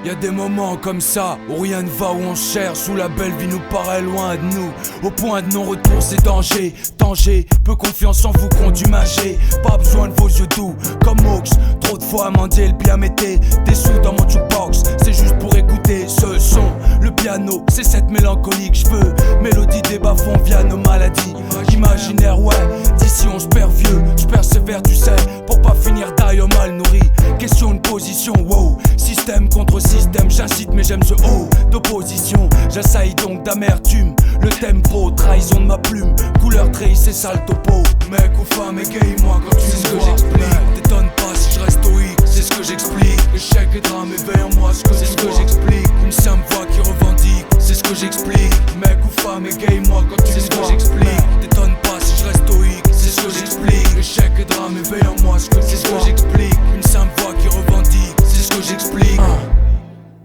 Y'a des moments comme ça où rien ne va, où on cherche, où la belle vie nous paraît loin de nous. Au point de non-retour, c'est danger, danger. Peu confiance en vous, condumagé. Pas besoin de vos yeux doux, comme Mox. Trop de fois mendier le bien mettait des sous dans mon jukebox. C'est juste pour écouter ce son. Le piano, c'est cette mélancolique. J'veux mélodie des bas-fonds via nos maladies. Imaginaire, ouais, d'ici on se perd vieux. J'persévère, tu sais, pour pas finir d'ailleurs mal nourri. Question de position, wow. Système contre système, j'incite mais j'aime ce haut d'opposition. J'assaillis donc d'amertume. Le tempo, trahison de ma plume. Couleur trahissée, sale topo. Mec ou femme, égaye-moi quand tu c'est ce que j'explique. T'étonne pas si je reste stoïque, c'est ce que j'explique. Échec et drame, éveille en moi ce que c'est ce que j'explique. Une simple voix qui revendique, c'est ce que j'explique. Mec ou femme, égaye-moi quand tu c'est ce que j'explique. T'étonne pas si je reste stoïque, c'est ce que j'explique. Échec et drame, éveille en moi ce que c'est ce que j'explique. Une simple voix qui revendique, c'est ce que j'explique.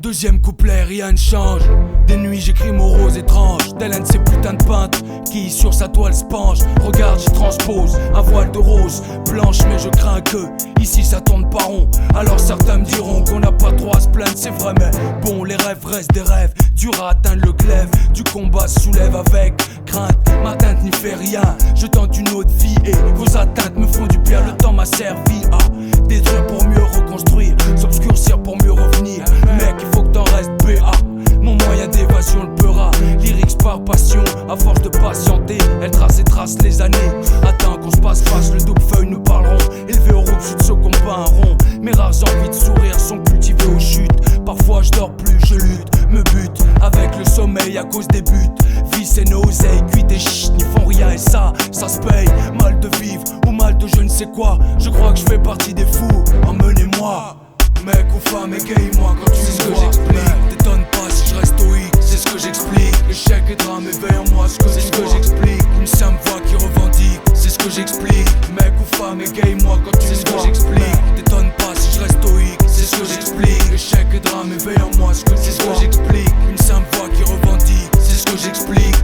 Deuxième couplet, rien ne change. Des nuits j'écris mots roses étranges. Tel un de ces putains de peintres qui sur sa toile se penche. Regarde, j'y transpose un voile de rose blanche, mais je crains que ici ça tourne pas rond. Alors certains me diront qu'on n'a pas trop à se plaindre, c'est vrai, mais bon, les rêves restent des rêves. Dur à atteindre le glaive, du combat se soulève avec crainte. Ma teinte n'y fait rien, je tente une autre vie et vos atteintes me font du bien. Le temps m'a servi à détruire pour mieux reconstruire, s'obscurcir pour mieux revenir. Mec, il faut que t'en restes BA. Mon moyen d'évasion le peura. Lyrics par passion, à force de patienter, elle trace et trace les années. Attends qu'on se passe face, le double feuille nous parleront. Élevé au rouge, je suis de ceux qu'on pas un rond. Mes rares envies de sourire sont cultivées aux chutes. Parfois je dors plus, je lutte, me bute avec le sommeil à cause des buts. Vice et nausées, cuit et chut, n'y font rien et ça se paye. Mal de vivre ou mal de je ne sais quoi. Je crois que je fais partie des fous, emmenez-moi. Mec ou femme, égaye-moi quand tu c'est ce que j'explique. T'étonne pas si je reste stoïque, c'est ce que j'explique. Échec et drame, éveille en moi ce que c'est ce que j'explique. Une simple voix qui revendique, c'est ce que j'explique. Mec ou femme, égaye-moi quand tu c'est ce que j'explique. T'étonne pas si je reste stoïque, c'est ce que j'explique. Échec et drame, éveille en moi ce que c'est ce que j'explique. Une simple voix qui revendique, c'est ce que j'explique.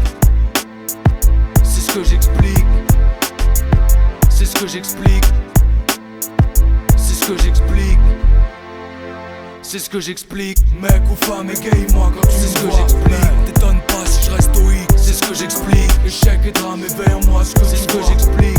C'est ce que j'explique. C'est ce que j'explique. C'est ce que j'explique. C'est ce que j'explique. Mec ou femme, égaye-moi quand tu c'est ce que j'explique. T'étonne pas si je reste stoïque, c'est ce que j'explique. Échec et drame, éveille en moi ce que c'est ce que j'explique.